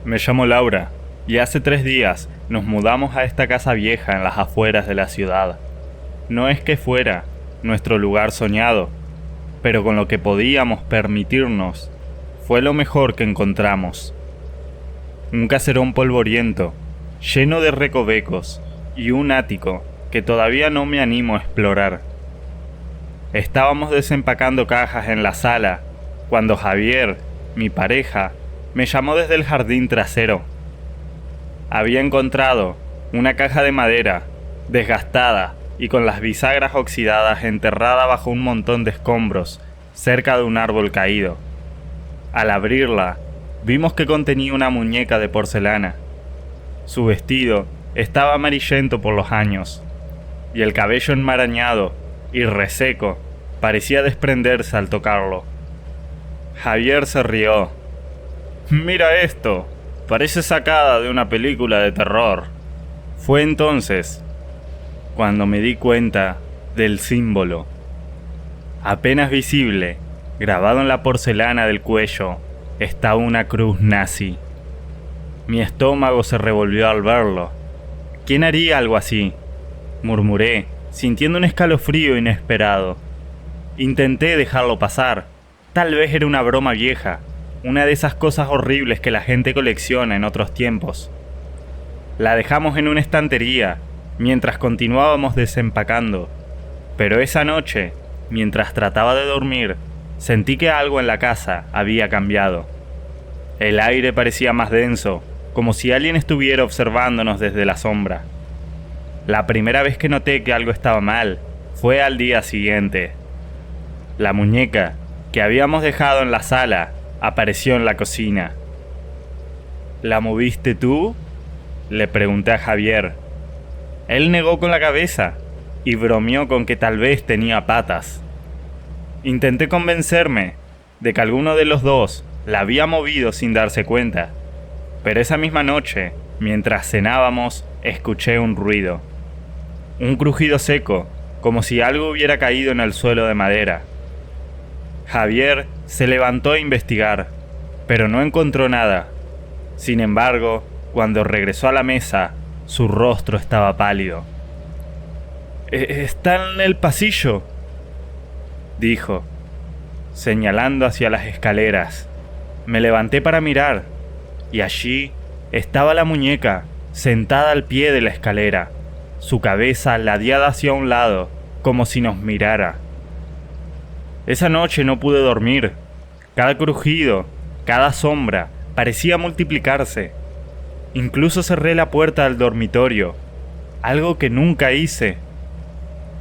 Me llamo Laura, y hace 3 días nos mudamos a esta casa vieja en las afueras de la ciudad. No es que fuera nuestro lugar soñado, pero con lo que podíamos permitirnos, fue lo mejor que encontramos. Un caserón polvoriento, lleno de recovecos, y un ático que todavía no me animo a explorar. Estábamos desempacando cajas en la sala, cuando Javier, mi pareja, me llamó desde el jardín trasero. Había encontrado una caja de madera, desgastada y con las bisagras oxidadas enterrada bajo un montón de escombros, cerca de un árbol caído. Al abrirla, vimos que contenía una muñeca de porcelana. Su vestido estaba amarillento por los años, y el cabello enmarañado y reseco parecía desprenderse al tocarlo. Javier se rió. «Mira esto, parece sacada de una película de terror». Fue entonces cuando me di cuenta del símbolo. Apenas visible, grabado en la porcelana del cuello, estaba una cruz nazi. Mi estómago se revolvió al verlo. ¿Quién haría algo así?, murmuré, sintiendo un escalofrío inesperado. Intenté dejarlo pasar. Tal vez era una broma vieja, una de esas cosas horribles que la gente colecciona en otros tiempos. La dejamos en una estantería mientras continuábamos desempacando, pero esa noche, mientras trataba de dormir, sentí que algo en la casa había cambiado. El aire parecía más denso, como si alguien estuviera observándonos desde la sombra. La primera vez que noté que algo estaba mal fue al día siguiente. La muñeca que habíamos dejado en la sala apareció en la cocina. «¿La moviste tú?», le pregunté a Javier. Él negó con la cabeza y bromeó con que tal vez tenía patas. Intenté convencerme de que alguno de los dos la había movido sin darse cuenta, pero esa misma noche, mientras cenábamos, escuché un ruido. Un crujido seco, como si algo hubiera caído en el suelo de madera. Javier se levantó a investigar, pero no encontró nada. Sin embargo, cuando regresó a la mesa, su rostro estaba pálido. «Está en el pasillo», dijo, señalando hacia las escaleras. Me levanté para mirar, y allí estaba la muñeca, sentada al pie de la escalera, su cabeza ladeada hacia un lado, como si nos mirara. Esa noche no pude dormir. Cada crujido, cada sombra, parecía multiplicarse. Incluso cerré la puerta del dormitorio, algo que nunca hice,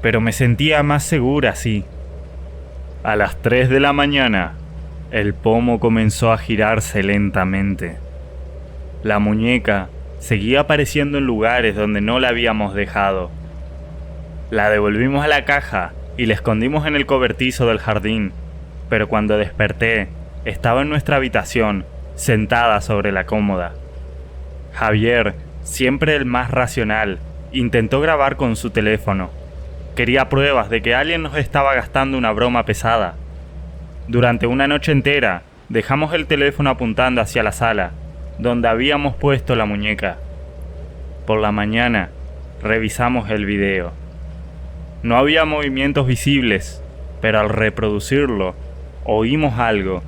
pero me sentía más segura así. A las 3 de la mañana, el pomo comenzó a girarse lentamente. La muñeca seguía apareciendo en lugares donde no la habíamos dejado. La devolvimos a la caja y la escondimos en el cobertizo del jardín, pero cuando desperté, estaba en nuestra habitación, sentada sobre la cómoda. Javier, siempre el más racional, intentó grabar con su teléfono. Quería pruebas de que alguien nos estaba gastando una broma pesada. Durante una noche entera, dejamos el teléfono apuntando hacia la sala, donde habíamos puesto la muñeca. Por la mañana, revisamos el video. No había movimientos visibles, pero al reproducirlo, oímos algo.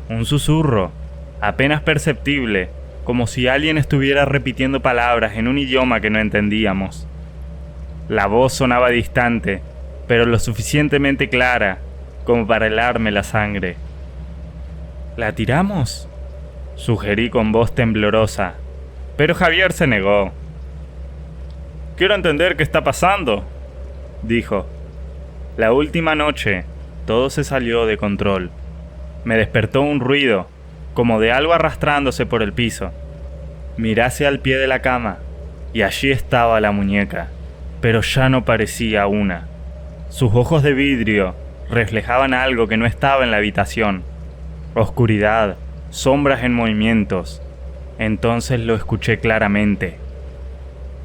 Un susurro, apenas perceptible, como si alguien estuviera repitiendo palabras en un idioma que no entendíamos. La voz sonaba distante, pero lo suficientemente clara como para helarme la sangre. «¿La tiramos?», sugerí con voz temblorosa, pero Javier se negó. «Quiero entender qué está pasando», dijo. La última noche, todo se salió de control. Me despertó un ruido, como de algo arrastrándose por el piso. Miré hacia el pie de la cama, y allí estaba la muñeca, pero ya no parecía una. Sus ojos de vidrio reflejaban algo que no estaba en la habitación. Oscuridad, sombras en movimientos. Entonces lo escuché claramente.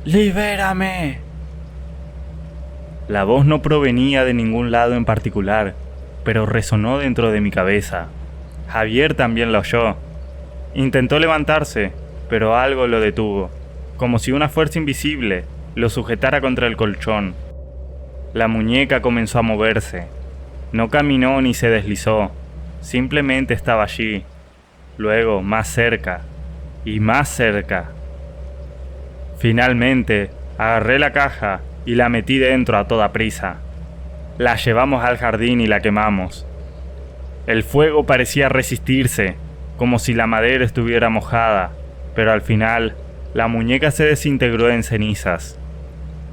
«¡Libérame!». La voz no provenía de ningún lado en particular, pero resonó dentro de mi cabeza. Javier también la oyó. Intentó levantarse, pero algo lo detuvo, como si una fuerza invisible lo sujetara contra el colchón. La muñeca comenzó a moverse. No caminó ni se deslizó, simplemente estaba allí. Luego, más cerca, y más cerca. Finalmente, agarré la caja y la metí dentro a toda prisa. La llevamos al jardín y la quemamos. El fuego parecía resistirse, como si la madera estuviera mojada, pero al final, la muñeca se desintegró en cenizas.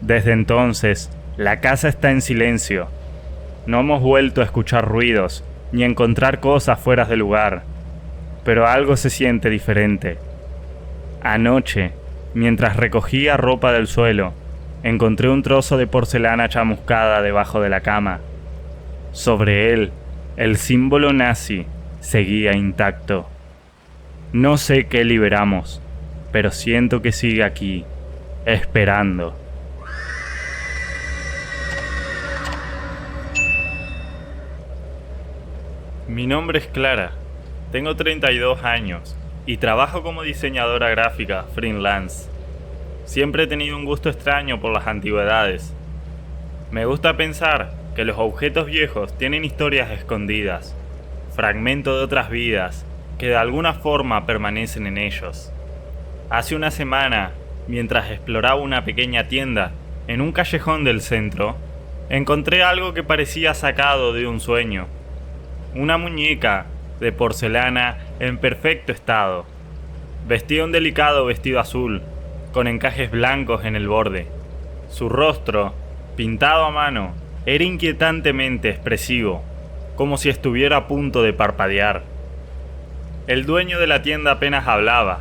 Desde entonces, la casa está en silencio. No hemos vuelto a escuchar ruidos, ni a encontrar cosas fuera de lugar. Pero algo se siente diferente. Anoche, mientras recogía ropa del suelo, encontré un trozo de porcelana chamuscada debajo de la cama. Sobre él, el símbolo nazi seguía intacto. No sé qué liberamos, pero siento que sigue aquí, esperando. Mi nombre es Clara, tengo 32 años y trabajo como diseñadora gráfica freelance. Siempre he tenido un gusto extraño por las antigüedades. Me gusta pensar que los objetos viejos tienen historias escondidas, fragmentos de otras vidas que de alguna forma permanecen en ellos. Hace una semana, mientras exploraba una pequeña tienda en un callejón del centro, encontré algo que parecía sacado de un sueño. Una muñeca de porcelana en perfecto estado. Vestía un delicado vestido azul, con encajes blancos en el borde. Su rostro, pintado a mano, era inquietantemente expresivo, como si estuviera a punto de parpadear. El dueño de la tienda apenas hablaba,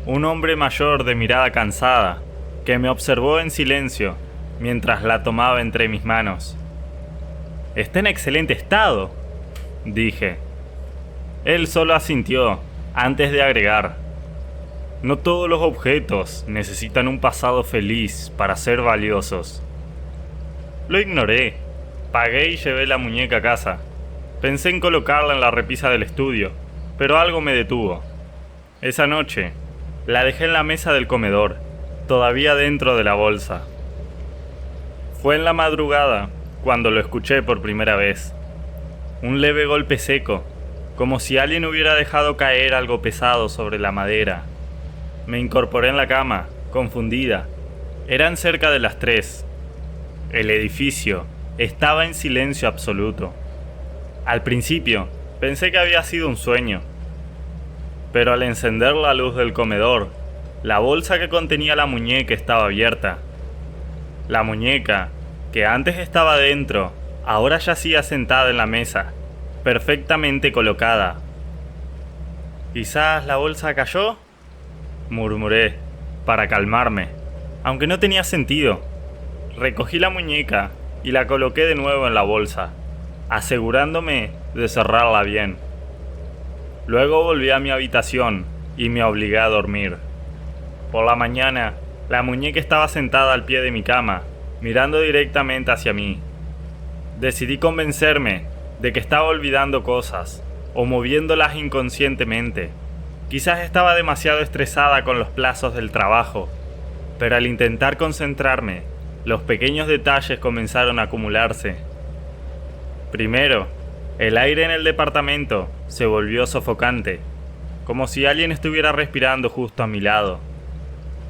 un hombre mayor de mirada cansada, que me observó en silencio mientras la tomaba entre mis manos. «Está en excelente estado», dije. Él solo asintió, antes de agregar: «No todos los objetos necesitan un pasado feliz para ser valiosos». Lo ignoré. Pagué y llevé la muñeca a casa. Pensé en colocarla en la repisa del estudio, pero algo me detuvo. Esa noche, la dejé en la mesa del comedor, todavía dentro de la bolsa. Fue en la madrugada cuando lo escuché por primera vez. Un leve golpe seco, como si alguien hubiera dejado caer algo pesado sobre la madera. Me incorporé en la cama, confundida. Eran cerca de las 3. El edificio estaba en silencio absoluto. Al principio, pensé que había sido un sueño. Pero al encender la luz del comedor, la bolsa que contenía la muñeca estaba abierta. La muñeca, que antes estaba dentro, ahora yacía sentada en la mesa, perfectamente colocada. «¿Quizás la bolsa cayó?», murmuré, para calmarme, aunque no tenía sentido. Recogí la muñeca y la coloqué de nuevo en la bolsa, asegurándome de cerrarla bien. Luego volví a mi habitación y me obligué a dormir. Por la mañana, la muñeca estaba sentada al pie de mi cama, mirando directamente hacia mí. Decidí convencerme de que estaba olvidando cosas o moviéndolas inconscientemente. Quizás estaba demasiado estresada con los plazos del trabajo, pero al intentar concentrarme, los pequeños detalles comenzaron a acumularse. Primero, el aire en el departamento se volvió sofocante, como si alguien estuviera respirando justo a mi lado.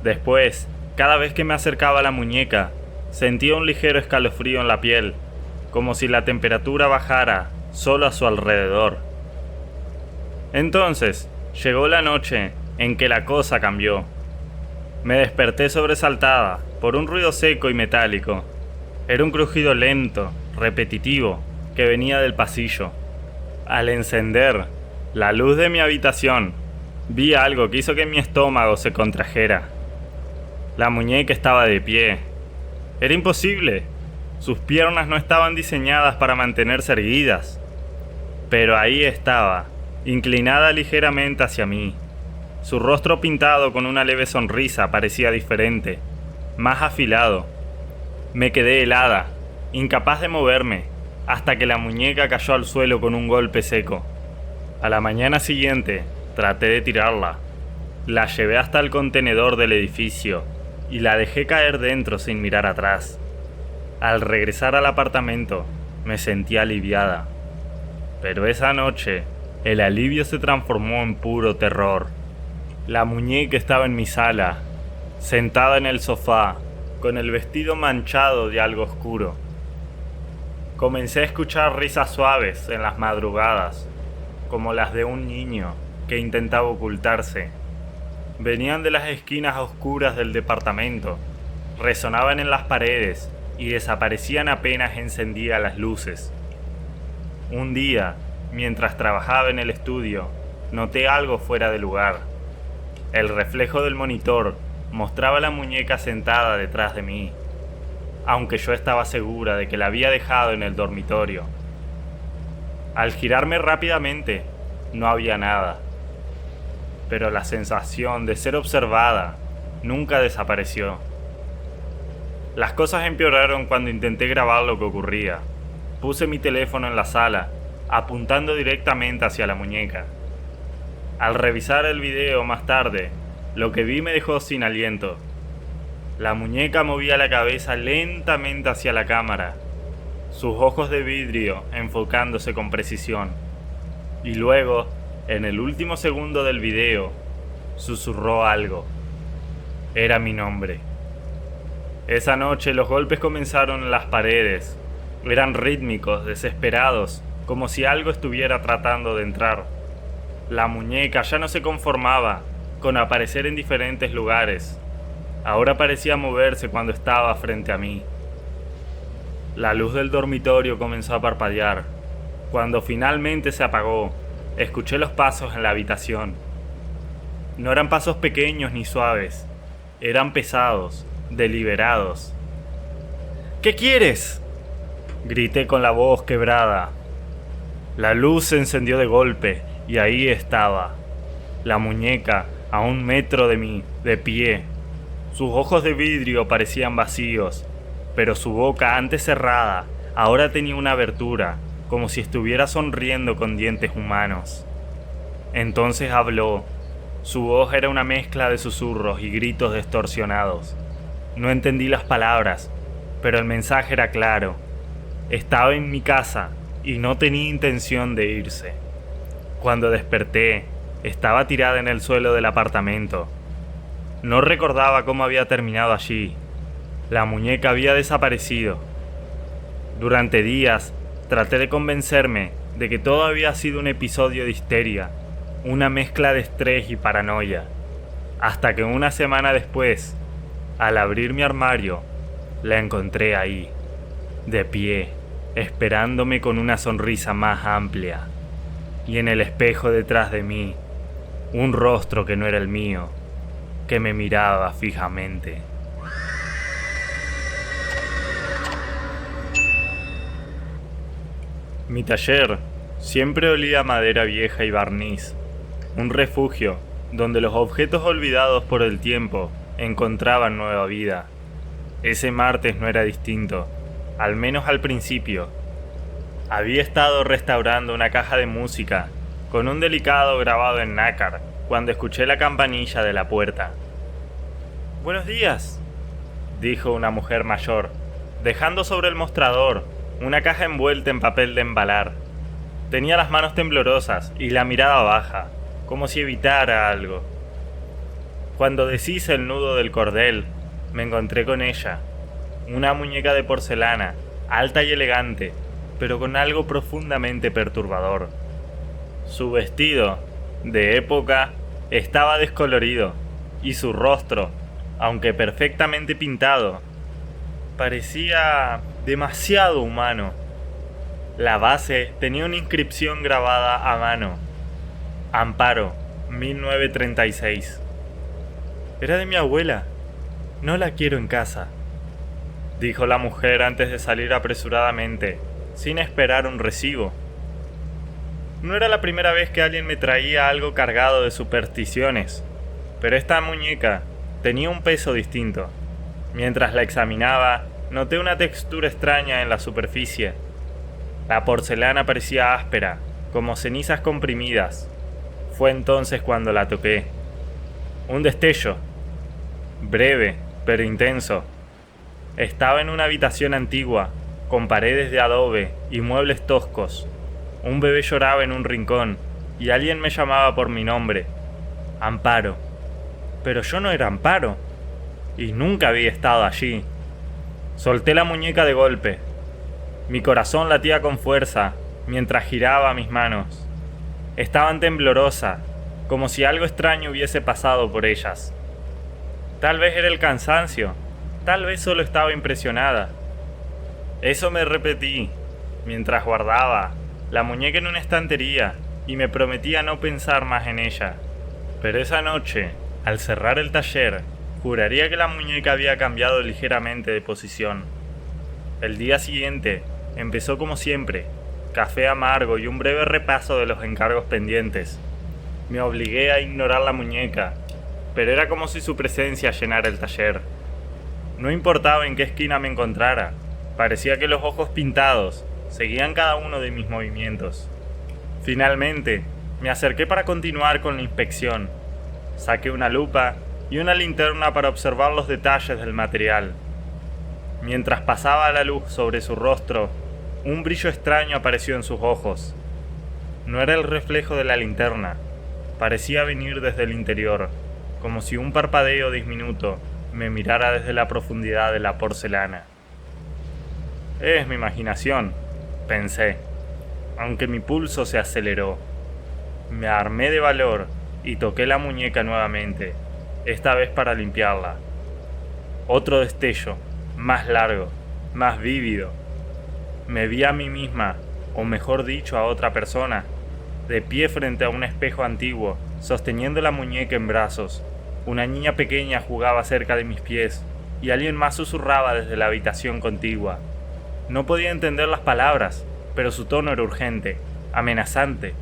Después, cada vez que me acercaba a la muñeca, sentía un ligero escalofrío en la piel, como si la temperatura bajara solo a su alrededor. Entonces, llegó la noche en que la cosa cambió. Me desperté sobresaltada por un ruido seco y metálico. Era un crujido lento, repetitivo, que venía del pasillo. Al encender la luz de mi habitación, vi algo que hizo que mi estómago se contrajera. La muñeca estaba de pie. Era imposible. Sus piernas no estaban diseñadas para mantenerse erguidas. Pero ahí estaba, inclinada ligeramente hacia mí. Su rostro pintado con una leve sonrisa parecía diferente, más afilado. Me quedé helada, incapaz de moverme, hasta que la muñeca cayó al suelo con un golpe seco. A la mañana siguiente, Traté de tirarla. La llevé hasta el contenedor del edificio y la dejé caer dentro sin mirar atrás. Al regresar al apartamento, me sentí aliviada. Pero esa noche, el alivio se transformó en puro terror. La muñeca estaba en mi sala, sentada en el sofá, con el vestido manchado de algo oscuro. Comencé a escuchar risas suaves en las madrugadas, como las de un niño que intentaba ocultarse. Venían de las esquinas oscuras del departamento, resonaban en las paredes y desaparecían apenas encendía las luces. Un día, mientras trabajaba en el estudio, noté algo fuera de lugar. El reflejo del monitor mostraba a la muñeca sentada detrás de mí, aunque yo estaba segura de que la había dejado en el dormitorio. Al girarme rápidamente, no había nada, pero la sensación de ser observada nunca desapareció. Las cosas empeoraron cuando intenté grabar lo que ocurría. Puse mi teléfono en la sala, apuntando directamente hacia la muñeca. Al revisar el video más tarde, lo que vi me dejó sin aliento. La muñeca movía la cabeza lentamente hacia la cámara, sus ojos de vidrio enfocándose con precisión. Y luego, en el último segundo del video, susurró algo. Era mi nombre. Esa noche los golpes comenzaron en las paredes. Eran rítmicos, desesperados, como si algo estuviera tratando de entrar. La muñeca ya no se conformaba con aparecer en diferentes lugares. Ahora parecía moverse cuando estaba frente a mí. La luz del dormitorio comenzó a parpadear. Cuando finalmente se apagó, escuché los pasos en la habitación. No eran pasos pequeños ni suaves. Eran pesados, deliberados. ¿Qué quieres?, grité con la voz quebrada. La luz se encendió de golpe y ahí estaba. La muñeca a 1 metro de mí, de pie. Sus ojos de vidrio parecían vacíos, pero su boca, antes cerrada, ahora tenía una abertura, como si estuviera sonriendo con dientes humanos. Entonces habló. Su voz era una mezcla de susurros y gritos distorsionados. No entendí las palabras, pero el mensaje era claro. Estaba en mi casa y no tenía intención de irse. Cuando desperté, estaba tirada en el suelo del apartamento. No recordaba cómo había terminado allí. La muñeca había desaparecido. Durante días, traté de convencerme de que todo había sido un episodio de histeria, una mezcla de estrés y paranoia, hasta que 1 semana después, al abrir mi armario, la encontré ahí, de pie, esperándome con una sonrisa más amplia, y en el espejo detrás de mí, un rostro que no era el mío, que me miraba fijamente. Mi taller siempre olía a madera vieja y barniz, un refugio donde los objetos olvidados por el tiempo encontraban nueva vida. Ese martes no era distinto, al menos al principio. Había estado restaurando una caja de música con un delicado grabado en nácar cuando escuché la campanilla de la puerta. «Buenos días», dijo una mujer mayor, dejando sobre el mostrador una caja envuelta en papel de embalar. Tenía las manos temblorosas y la mirada baja, como si evitara algo. Cuando deshice el nudo del cordel, me encontré con ella, una muñeca de porcelana, alta y elegante, pero con algo profundamente perturbador. Su vestido, de época, estaba descolorido, y su rostro, aunque perfectamente pintado, parecía demasiado humano. La base tenía una inscripción grabada a mano: Amparo, 1936. Era de mi abuela. No la quiero en casa, dijo la mujer antes de salir apresuradamente, sin esperar un recibo. No era la primera vez que alguien me traía algo cargado de supersticiones, pero esta muñeca tenía un peso distinto. Mientras la examinaba, noté una textura extraña en la superficie. La porcelana parecía áspera, como cenizas comprimidas. Fue entonces cuando la toqué. Un destello, breve pero intenso. Estaba en una habitación antigua, con paredes de adobe y muebles toscos. Un bebé lloraba en un rincón y alguien me llamaba por mi nombre. Amparo. Pero yo no era Amparo, y nunca había estado allí. Solté la muñeca de golpe. Mi corazón latía con fuerza mientras giraba mis manos. Estaban temblorosas, como si algo extraño hubiese pasado por ellas. Tal vez era el cansancio, tal vez solo estaba impresionada. Eso me repetí, mientras guardaba la muñeca en una estantería y me prometía no pensar más en ella. Pero esa noche, al cerrar el taller, juraría que la muñeca había cambiado ligeramente de posición. El día siguiente empezó como siempre, café amargo y un breve repaso de los encargos pendientes. Me obligué a ignorar la muñeca, pero era como si su presencia llenara el taller. No importaba en qué esquina me encontrara, parecía que los ojos pintados seguían cada uno de mis movimientos. Finalmente, me acerqué para continuar con la inspección. Saqué una lupa y una linterna para observar los detalles del material. Mientras pasaba la luz sobre su rostro, un brillo extraño apareció en sus ojos. No era el reflejo de la linterna, parecía venir desde el interior, como si un parpadeo diminuto me mirara desde la profundidad de la porcelana. Es mi imaginación, pensé, aunque mi pulso se aceleró. Me armé de valor y toqué la muñeca nuevamente, esta vez para limpiarla. Otro destello, más largo, más vívido. Me vi a mí misma, o mejor dicho a otra persona, de pie frente a un espejo antiguo, sosteniendo la muñeca en brazos. Una niña pequeña jugaba cerca de mis pies, y alguien más susurraba desde la habitación contigua. No podía entender las palabras, pero su tono era urgente, amenazante.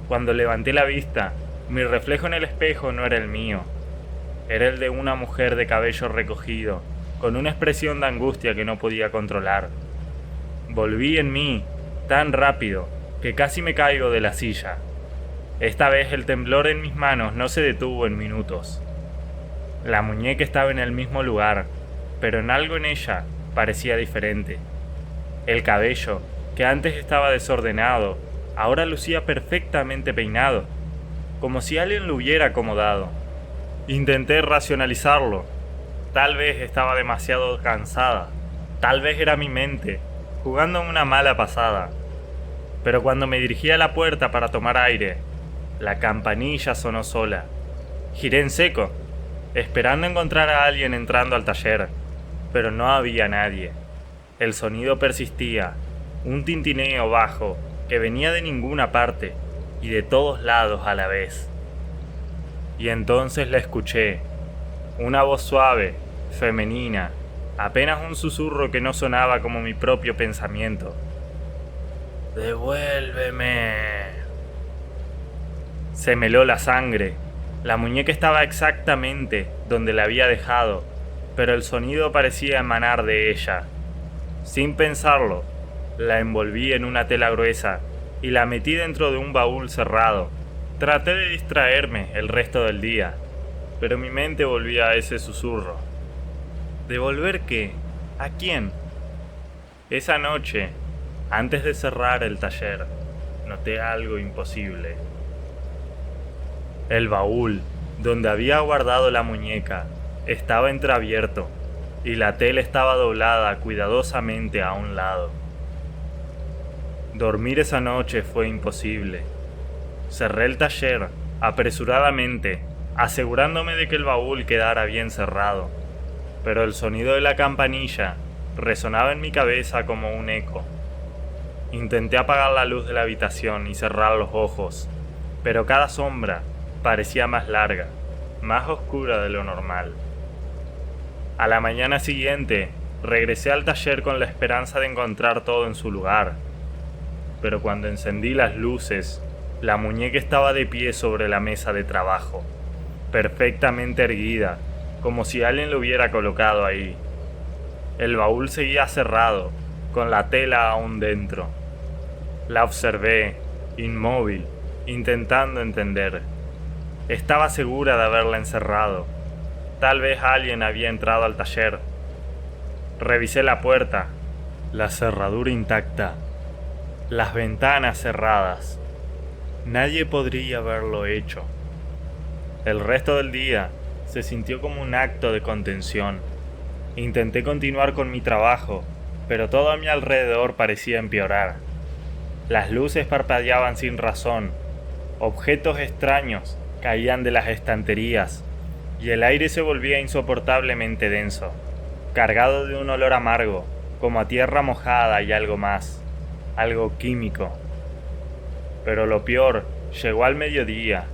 Cuando levanté la vista, mi reflejo en el espejo no era el mío. Era el de una mujer de cabello recogido, con una expresión de angustia que no podía controlar. Volví en mí, tan rápido, que casi me caigo de la silla. Esta vez el temblor en mis manos no se detuvo en minutos. La muñeca estaba en el mismo lugar, pero en algo en ella parecía diferente. El cabello, que antes estaba desordenado, ahora lucía perfectamente peinado, como si alguien lo hubiera acomodado. Intenté racionalizarlo. Tal vez estaba demasiado cansada, tal vez era mi mente, jugando una mala pasada. Pero cuando me dirigí a la puerta para tomar aire, la campanilla sonó sola. Giré en seco, esperando encontrar a alguien entrando al taller, pero no había nadie. El sonido persistía, un tintineo bajo que venía de ninguna parte y de todos lados a la vez. Y entonces la escuché, una voz suave, femenina, apenas un susurro que no sonaba como mi propio pensamiento. ¡Devuélveme! Se me heló la sangre. La muñeca estaba exactamente donde la había dejado, pero el sonido parecía emanar de ella. Sin pensarlo, la envolví en una tela gruesa y la metí dentro de un baúl cerrado. Traté de distraerme el resto del día, pero mi mente volvía a ese susurro. ¿Devolver qué? ¿A quién? Esa noche, antes de cerrar el taller, noté algo imposible. El baúl, donde había guardado la muñeca, estaba entreabierto y la tela estaba doblada cuidadosamente a un lado. Dormir esa noche fue imposible. Cerré el taller apresuradamente, asegurándome de que el baúl quedara bien cerrado, pero el sonido de la campanilla resonaba en mi cabeza como un eco. Intenté apagar la luz de la habitación y cerrar los ojos, pero cada sombra parecía más larga, más oscura de lo normal. A la mañana siguiente, regresé al taller con la esperanza de encontrar todo en su lugar, pero cuando encendí las luces, la muñeca estaba de pie sobre la mesa de trabajo, perfectamente erguida, como si alguien lo hubiera colocado ahí. El baúl seguía cerrado, con la tela aún dentro. La observé, inmóvil, intentando entender. Estaba segura de haberla encerrado. Tal vez alguien había entrado al taller. Revisé la puerta, la cerradura intacta, las ventanas cerradas. Nadie podría haberlo hecho. El resto del día se sintió como un acto de contención. Intenté continuar con mi trabajo, pero todo a mi alrededor parecía empeorar. Las luces parpadeaban sin razón, objetos extraños caían de las estanterías y el aire se volvía insoportablemente denso, cargado de un olor amargo, como a tierra mojada y algo más, algo químico. Pero lo peor llegó al mediodía,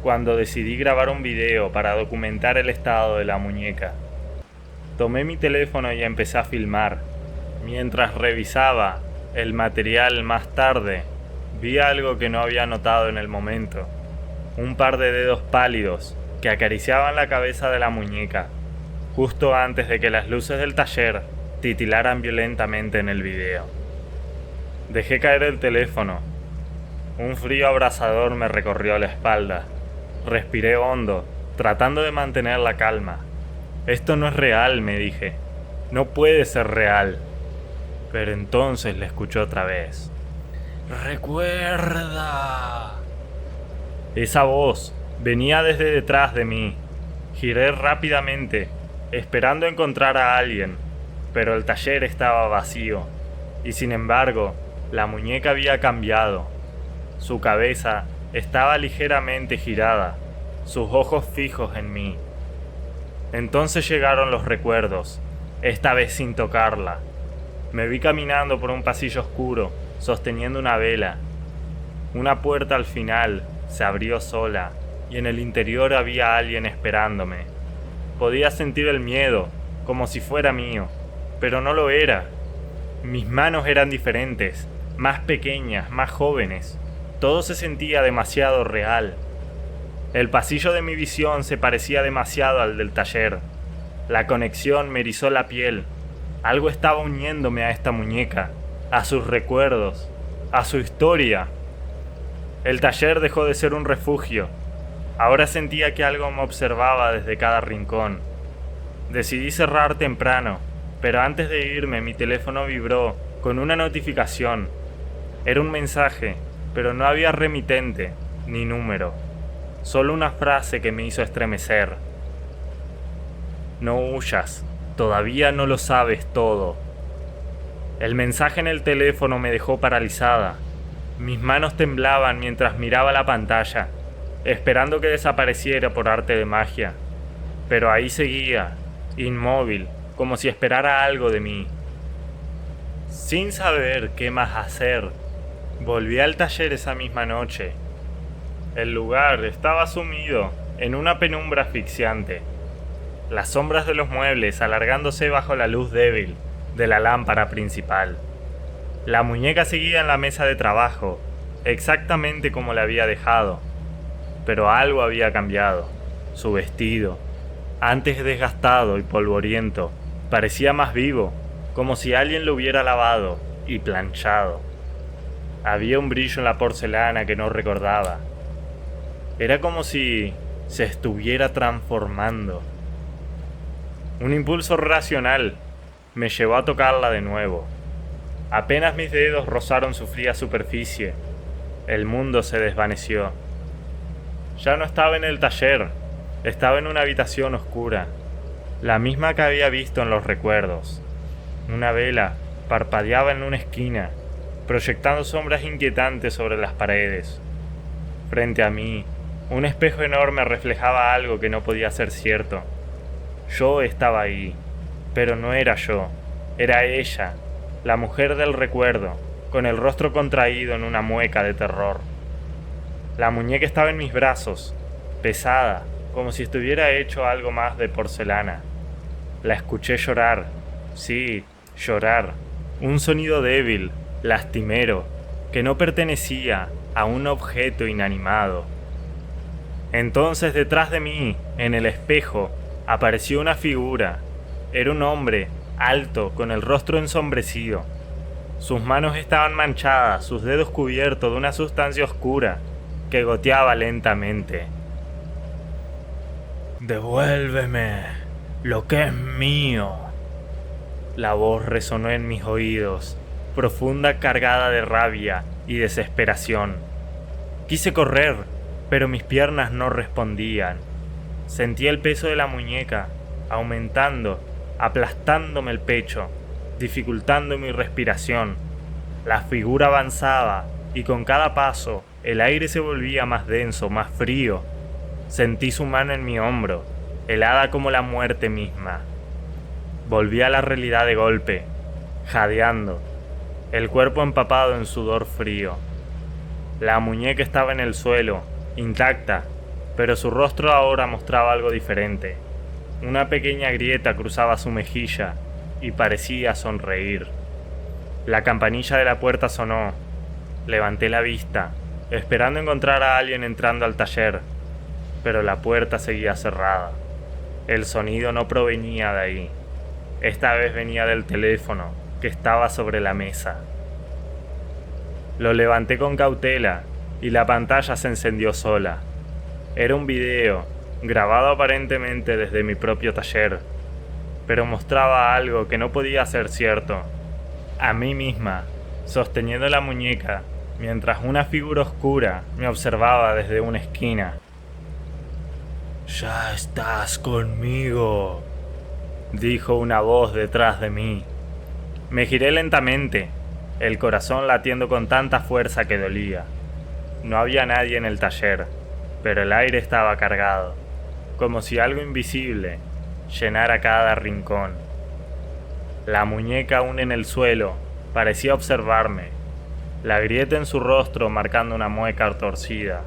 cuando decidí grabar un video para documentar el estado de la muñeca. Tomé mi teléfono y empecé a filmar. Mientras revisaba el material más tarde, vi algo que no había notado en el momento. Un par de dedos pálidos que acariciaban la cabeza de la muñeca, justo antes de que las luces del taller titilaran violentamente en el video. Dejé caer el teléfono. Un frío abrasador me recorrió la espalda. Respiré hondo, tratando de mantener la calma. Esto no es real, me dije. No puede ser real. Pero entonces la escuché otra vez. ¡Recuerda! Esa voz venía desde detrás de mí. Giré rápidamente, esperando encontrar a alguien, pero el taller estaba vacío, y sin embargo, la muñeca había cambiado. Su cabeza estaba ligeramente girada, sus ojos fijos en mí. Entonces llegaron los recuerdos, esta vez sin tocarla. Me vi caminando por un pasillo oscuro, sosteniendo una vela. Una puerta al final se abrió sola, y en el interior había alguien esperándome. Podía sentir el miedo, como si fuera mío, pero no lo era. Mis manos eran diferentes, más pequeñas, más jóvenes. Todo se sentía demasiado real. El pasillo de mi visión se parecía demasiado al del taller. La conexión me erizó la piel. Algo estaba uniéndome a esta muñeca, a sus recuerdos, a su historia. El taller dejó de ser un refugio. Ahora sentía que algo me observaba desde cada rincón. Decidí cerrar temprano, pero antes de irme mi teléfono vibró con una notificación. Era un mensaje, pero no había remitente ni número. Solo una frase que me hizo estremecer. No huyas, todavía no lo sabes todo. El mensaje en el teléfono me dejó paralizada. Mis manos temblaban mientras miraba la pantalla, esperando que desapareciera por arte de magia. Pero ahí seguía, inmóvil, como si esperara algo de mí. Sin saber qué más hacer, volví al taller esa misma noche. El lugar estaba sumido en una penumbra asfixiante, las sombras de los muebles alargándose bajo la luz débil de la lámpara principal. La muñeca seguía en la mesa de trabajo, exactamente como la había dejado, pero algo había cambiado. Su vestido, antes desgastado y polvoriento, parecía más vivo, como si alguien lo hubiera lavado y planchado. Había un brillo en la porcelana que no recordaba. Era como si se estuviera transformando. Un impulso racional me llevó a tocarla de nuevo. Apenas mis dedos rozaron su fría superficie, el mundo se desvaneció. Ya no estaba en el taller, estaba en una habitación oscura, la misma que había visto en los recuerdos. Una vela parpadeaba en una esquina, proyectando sombras inquietantes sobre las paredes. Frente a mí, un espejo enorme reflejaba algo que no podía ser cierto. Yo estaba ahí, pero no era yo, era ella, la mujer del recuerdo, con el rostro contraído en una mueca de terror. La muñeca estaba en mis brazos, pesada, como si estuviera hecho algo más de porcelana. La escuché llorar, sí, llorar, un sonido débil, lastimero, que no pertenecía a un objeto inanimado. Entonces detrás de mí, en el espejo, apareció una figura. Era un hombre, alto, con el rostro ensombrecido. Sus manos estaban manchadas, sus dedos cubiertos de una sustancia oscura que goteaba lentamente. «Devuélveme lo que es mío». La voz resonó en mis oídos, profunda, cargada de rabia y desesperación. Quise correr, pero mis piernas no respondían. Sentí el peso de la muñeca, aumentando, aplastándome el pecho, dificultando mi respiración. La figura avanzaba y con cada paso el aire se volvía más denso, más frío. Sentí su mano en mi hombro, helada como la muerte misma. Volví a la realidad de golpe, jadeando, el cuerpo empapado en sudor frío. La muñeca estaba en el suelo, intacta, pero su rostro ahora mostraba algo diferente. Una pequeña grieta cruzaba su mejilla y parecía sonreír. La campanilla de la puerta sonó. Levanté la vista, esperando encontrar a alguien entrando al taller, pero la puerta seguía cerrada. El sonido no provenía de ahí. Esta vez venía del teléfono, que estaba sobre la mesa. Lo levanté con cautela y la pantalla se encendió sola. Era un video, grabado aparentemente desde mi propio taller, pero mostraba algo que no podía ser cierto. A mí misma, sosteniendo la muñeca, mientras una figura oscura me observaba desde una esquina. «Ya estás conmigo», dijo una voz detrás de mí. Me giré lentamente, el corazón latiendo con tanta fuerza que dolía. No había nadie en el taller, pero el aire estaba cargado, como si algo invisible llenara cada rincón. La muñeca aún en el suelo parecía observarme, la grieta en su rostro marcando una mueca torcida.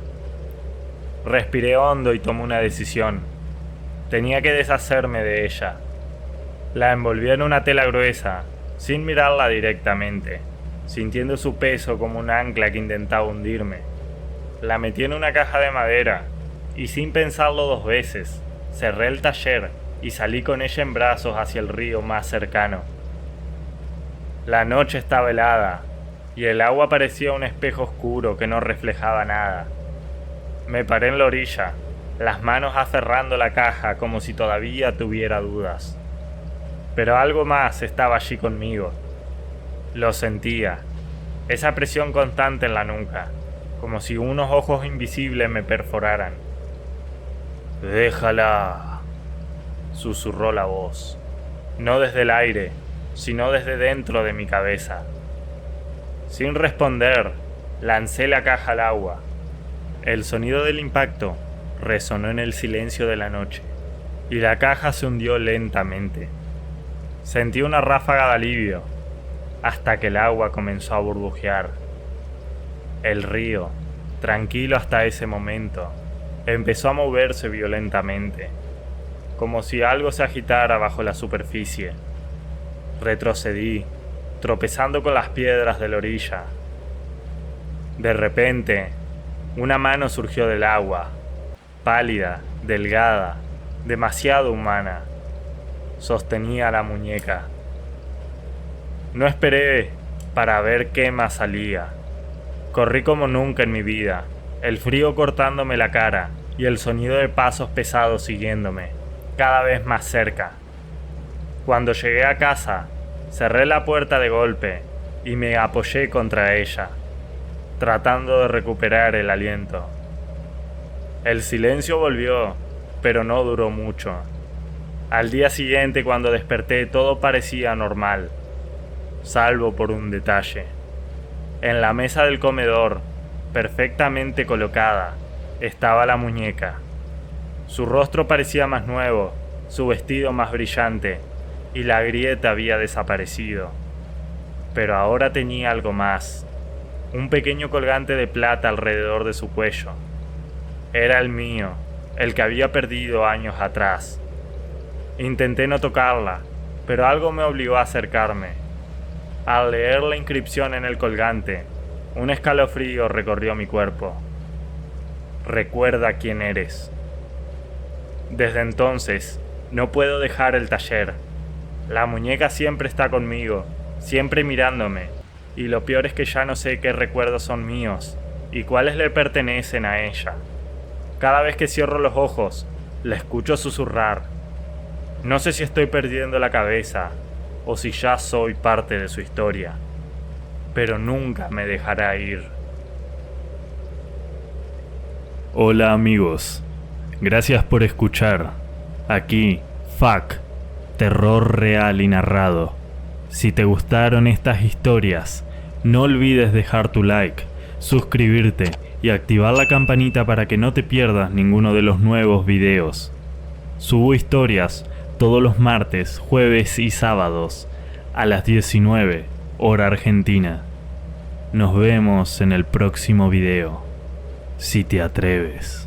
Respiré hondo y tomé una decisión. Tenía que deshacerme de ella. La envolví en una tela gruesa, sin mirarla directamente, sintiendo su peso como un ancla que intentaba hundirme. La metí en una caja de madera y, sin pensarlo dos veces, cerré el taller y salí con ella en brazos hacia el río más cercano. La noche estaba helada y el agua parecía un espejo oscuro que no reflejaba nada. Me paré en la orilla, las manos aferrando la caja como si todavía tuviera dudas. Pero algo más estaba allí conmigo. Lo sentía, esa presión constante en la nuca, como si unos ojos invisibles me perforaran. «Déjala», susurró la voz, no desde el aire, sino desde dentro de mi cabeza. Sin responder, lancé la caja al agua. El sonido del impacto resonó en el silencio de la noche, y la caja se hundió lentamente. Sentí una ráfaga de alivio, hasta que el agua comenzó a burbujear. El río, tranquilo hasta ese momento, empezó a moverse violentamente, como si algo se agitara bajo la superficie. Retrocedí, tropezando con las piedras de la orilla. De repente, una mano surgió del agua, pálida, delgada, demasiado humana. Sostenía la muñeca. No esperé para ver qué más salía. Corrí como nunca en mi vida, el frío cortándome la cara y el sonido de pasos pesados siguiéndome, cada vez más cerca. Cuando llegué a casa, cerré la puerta de golpe y me apoyé contra ella, tratando de recuperar el aliento. El silencio volvió, pero no duró mucho. Al día siguiente, cuando desperté, todo parecía normal, salvo por un detalle. En la mesa del comedor, perfectamente colocada, estaba la muñeca. Su rostro parecía más nuevo, su vestido más brillante, y la grieta había desaparecido. Pero ahora tenía algo más, un pequeño colgante de plata alrededor de su cuello. Era el mío, el que había perdido años atrás. Intenté no tocarla, pero algo me obligó a acercarme. Al leer la inscripción en el colgante, un escalofrío recorrió mi cuerpo. «Recuerda quién eres». Desde entonces, no puedo dejar el taller. La muñeca siempre está conmigo, siempre mirándome, y lo peor es que ya no sé qué recuerdos son míos y cuáles le pertenecen a ella. Cada vez que cierro los ojos, la escucho susurrar. No sé si estoy perdiendo la cabeza o si ya soy parte de su historia, pero nunca me dejará ir. Hola amigos, gracias por escuchar. Aquí, FAC, terror real y narrado. Si te gustaron estas historias, no olvides dejar tu like, suscribirte y activar la campanita para que no te pierdas ninguno de los nuevos videos. Subo historias todos los martes, jueves y sábados a las 19 hora argentina. Nos vemos en el próximo video, si te atreves.